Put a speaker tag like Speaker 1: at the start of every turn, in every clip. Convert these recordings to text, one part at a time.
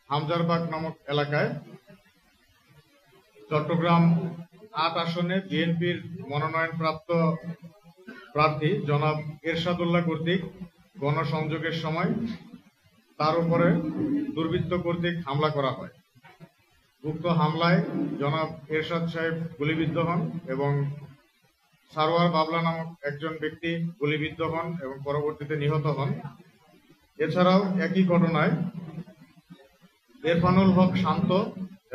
Speaker 1: হামজারবাগ নামক এলাকায় চট্টগ্রাম ৮ আসনে বিএনপির মনোনয়নপ্রাপ্ত প্রার্থী জনাব এরশাদুল্লাহ কর্তৃক গণসংযোগের সময় তার উপরে দুর্বৃত্ত কর্তৃক হামলা করা হয়। উক্ত হামলায় জনাব এরশাদ সাহেব গুলিবিদ্ধ হন এবং সারোয়ার বাবলা নামক একজন ব্যক্তি গুলিবিদ্ধ হন এবং পরবর্তীতে নিহত হন। এছাড়াও একই ঘটনায় ইরফানুল হক শান্ত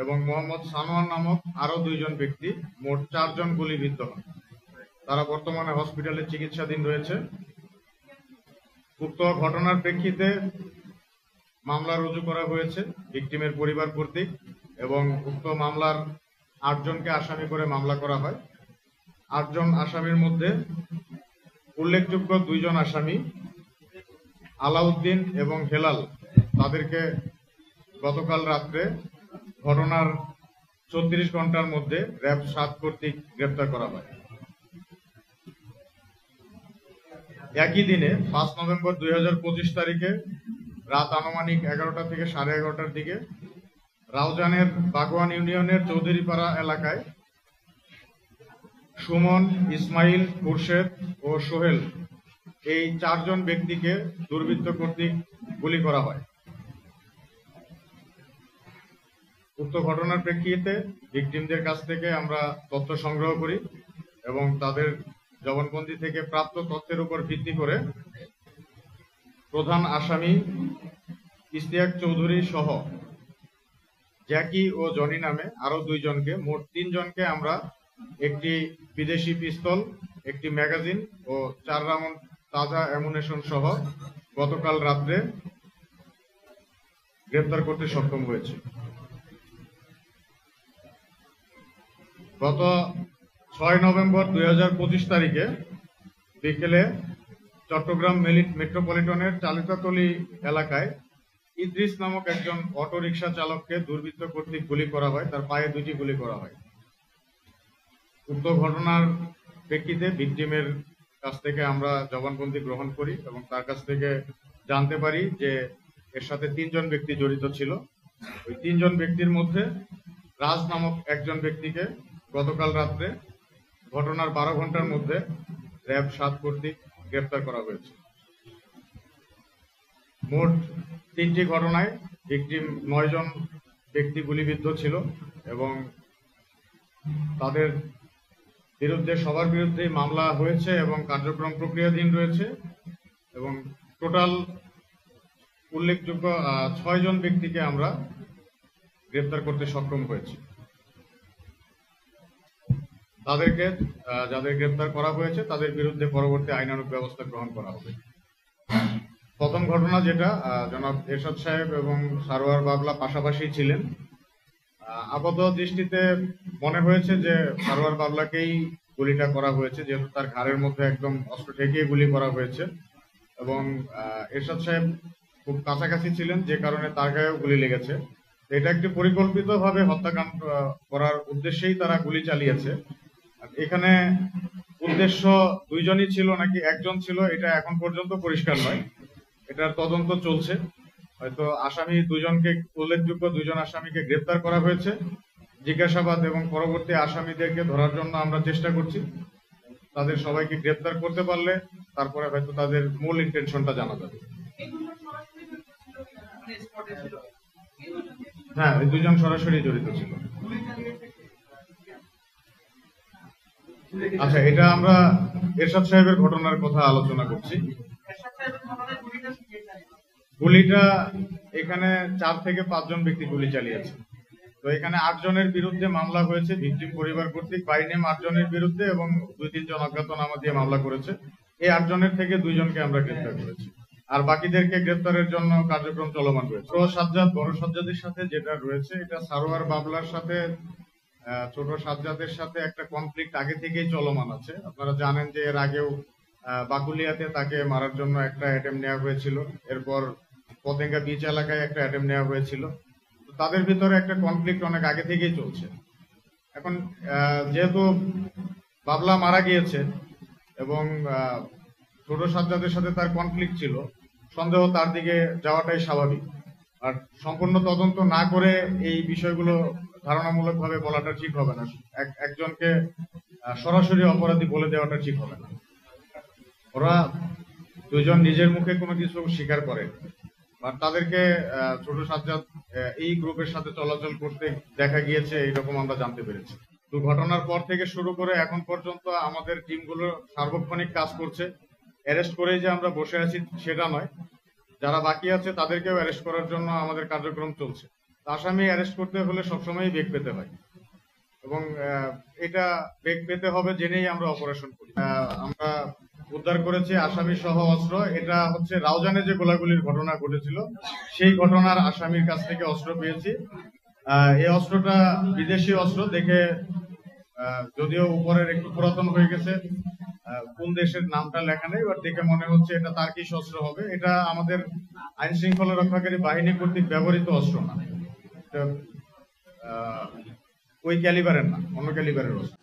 Speaker 1: এবং মোহাম্মদ সানোয়ার নামক আরো 2 জন ব্যক্তি, মোট 4 জন গুলিবিদ্ধ হন। তারা বর্তমানে হসপিটালে চিকিৎসাধীন রয়েছে। উক্ত ঘটনার প্রেক্ষিতে মামলা রুজু করা হয়েছে ভিকটিমের পরিবার কর্তৃক এবং উক্ত মামলার 8 জনকে আসামি করে মামলা করা হয়। 8 জন আসামির মধ্যে উল্লেখযোগ্য 2 জন আসামি আলাউদ্দিন এবং হেলাল, তাদেরকে গতকাল রাত্রে ঘটনার 34 ঘন্টার মধ্যে র্যাব 7 কর্তৃক গ্রেপ্তার করা হয়। একই দিনে 5 নভেম্বর 2025 তারিখে রাত আনুমানিক 11টা থেকে 11:30টার দিকে রাউজানের বাগওয়ান ইউনিয়নের চৌধুরীপাড়া এলাকায় সুমন, ইসমাইল, খুরশেদ ও সোহেল এই 4 জন ব্যক্তিকে দুর্বৃত্ত কর্তৃক গুলি করা হয়। উক্ত ঘটনার প্রেক্ষিতে ভিকটিমদের কাছ থেকে আমরা তথ্য সংগ্রহ করি এবং তাদের জবানবন্দি থেকে প্রাপ্ত তথ্যের উপর ভিত্তি করে প্রধান আসামি ইশতিয়াক চৌধুরী সহ জ্যাকি ও জনি নামে আরো 2 জনকে, মোট 3 জনকে আমরা একটি বিদেশি পিস্তল, একটি ম্যাগাজিন ও 4 রাউন্ড তাজা অ্যামুনেশন সহ গতকাল রাত্রে গ্রেপ্তার করতে সক্ষম হয়েছে। গত 6 নভেম্বর 2025 তারিখে বিকেলে চট্টগ্রাম মেট্রোপলিটনের চালিতাতলী এলাকায় ইদ্রিস নামক একজন অটো রিকশা চালককে দুর্বৃত্ত কর্তৃক গুলি করা হয়, তার পায়ে 2টি গুলি করা হয়। উক্ত ঘটনার প্রেক্ষিতে ভিকটিমের কাছ থেকে আমরা জবানবন্দি গ্রহণ করি এবং তার কাছ থেকে জানতে পারি যে এর সাথে 3 জন ব্যক্তি জড়িত ছিল। ওই 3 জন ব্যক্তির মধ্যে রাজ নামক একজন ব্যক্তিকে গতকাল রাত্রে ঘটনার 12 ঘন্টার মধ্যে র্যাব 7 কর্তৃক গ্রেপ্তার করা হয়েছে। মোট 3টি ঘটনায় ভিকটিম 9 জন ব্যক্তি গুলিবিদ্ধ ছিল এবং তাদের বিরুদ্ধে সবার বিরুদ্ধেই মামলা হয়েছে এবং কার্যক্রম প্রক্রিয়াধীন রয়েছে এবং টোটাল উল্লেখযোগ্য 6 জন ব্যক্তিকে আমরা গ্রেপ্তার করতে সক্ষম হয়েছি। তাদেরকে যাদের গ্রেপ্তার করা হয়েছে তাদের বিরুদ্ধে পরবর্তী আইনানুগ ব্যবস্থা গ্রহণ করা হবে। প্রথম ঘটনা যেটা, জনাব এরশাদ সাহেব এবং সারোয়ার বাবলা পাশাপাশি ছিলেন। আপাত দৃষ্টিতে মনে হয়েছে যে সারোয়ার বাবলাকেই গুলিটা করা হয়েছে, যেহেতু তার ঘাড়ের মধ্যে একদম অস্ত্র ঠেকিয়ে গুলি করা হয়েছে এবং এরশাদ সাহেব খুব কাছাকাছি ছিলেন, যে কারণে তার গায়েও গুলি লেগেছে। এটা একটি পরিকল্পিতভাবে হত্যাকাণ্ড করার উদ্দেশ্যেই তারা গুলি চালিয়েছে। এখানে উদ্দেশ্য 2 জনই ছিল নাকি 1 জন ছিল এটা এখন পর্যন্ত পরিষ্কার নয়, এটার তদন্ত চলছে। হয়তো আসামি 2 জনকে, উল্লেখযোগ্য 2 জন আসামিকে গ্রেপ্তার করা হয়েছে। জিজ্ঞাসাবাদ এবং পরবর্তী আসামিদেরকে ধরার জন্য আমরা চেষ্টা করছি। তাদের সবাইকে গ্রেপ্তার করতে পারলে তারপরে হয়তো তাদের মূল ইন্টেনশনটা জানা যাবে। হ্যাঁ, এই 2 জন সরাসরি জড়িত ছিল। আচ্ছা, এটা আমরা এরশাদ সাহেবের ঘটনার কথা আলোচনা করছি। গুলিটা এখানে 4 থেকে 5 জন ব্যক্তি গুলি চালিয়েছে। তো এখানে 8 জনের বিরুদ্ধে মামলা হয়েছে ভিকটিম পরিবার কর্তৃক, বাই নেম 8 জনের বিরুদ্ধে এবং 2-3 জন অজ্ঞাতনামা দিয়ে মামলা করেছে। এই 8 জনের থেকে 2 জনকে আমরা গ্রেপ্তার করেছি, আর বাকিদেরকে গ্রেপ্তারের জন্য কার্যক্রম চলমান রয়েছে। বড় সাজ্জাদের সাথে যেটা রয়েছে, এটা সারোয়ার বাবলার সাথে ছোট সাজ্জাদের সাথে একটা কনফ্লিক্ট আগে থেকেই চলমান আছে। আপনারা জানেন যে এর আগেও বাকুলিয়াতে তাকে মারার জন্য একটা অ্যাটেম্প নেওয়া হয়েছিল, এরপর পতেঙ্গা বিচ এলাকায় একটা অ্যাটেম্প নেওয়া হয়েছিল। তাদের ভিতরে একটা কনফ্লিক্ট অনেক আগে থেকেই চলছে। এখন যেহেতু বাবলা মারা গিয়েছে এবং ছোট সাজ্জাদের সাথে তার কনফ্লিক্ট ছিল, সন্দেহ তার দিকে যাওয়াটাই স্বাভাবিক। আর সম্পূর্ণ তদন্ত না করে এই বিষয়গুলো ধারণামূলকভাবে বলাটা ঠিক হবে না। একজনকে সরাসরি অপরাধী বলে দেওয়াটা ঠিক হবে না। ওরা দুজন নিজের মুখে কোনো কিছু স্বীকার করে, বা তাদেরকে ছোট সাজ্জাদ এই গ্রুপের সাথে চলাচল করতে দেখা গিয়েছে, এইরকম আমরা জানতে পেরেছি। তো ঘটনার পর থেকে শুরু করে এখন পর্যন্ত আমাদের টিমগুলো সার্বক্ষণিক কাজ করছে। অ্যারেস্ট করেই যে আমরা বসে আছি সেটা নয়, যারা বাকি আছে তাদেরকেও অ্যারেস্ট করার জন্য আমাদের কার্যক্রম চলছে। আসামি অ্যারেস্ট করতে হলে সবসময়ই বেগ পেতে হয়, এবং এটা বেগ পেতে হবে জেনেই আমরা অপারেশন করি। আমরা উদ্ধার করেছি আসামি সহ অস্ত্র। এটা হচ্ছে রাউজানে যে গোলাগুলির ঘটনা ঘটেছিল, সেই ঘটনার আসামির কাছ থেকে অস্ত্র পেয়েছি। এই অস্ত্রটা বিদেশি অস্ত্র দেখে, যদিও উপরের একটু পুরাতন হয়ে গেছে, কোন দেশের নামটা লেখা নেই, বাট দেখে মনে হচ্ছে এটা তার্কিশ অস্ত্র হবে। এটা আমাদের আইন শৃঙ্খলা রক্ষাকারী বাহিনী কর্তৃক ব্যবহৃত অস্ত্র না, ওই ক্যালিবারের না, অন্য ক্যালিবারের অস্ত্র।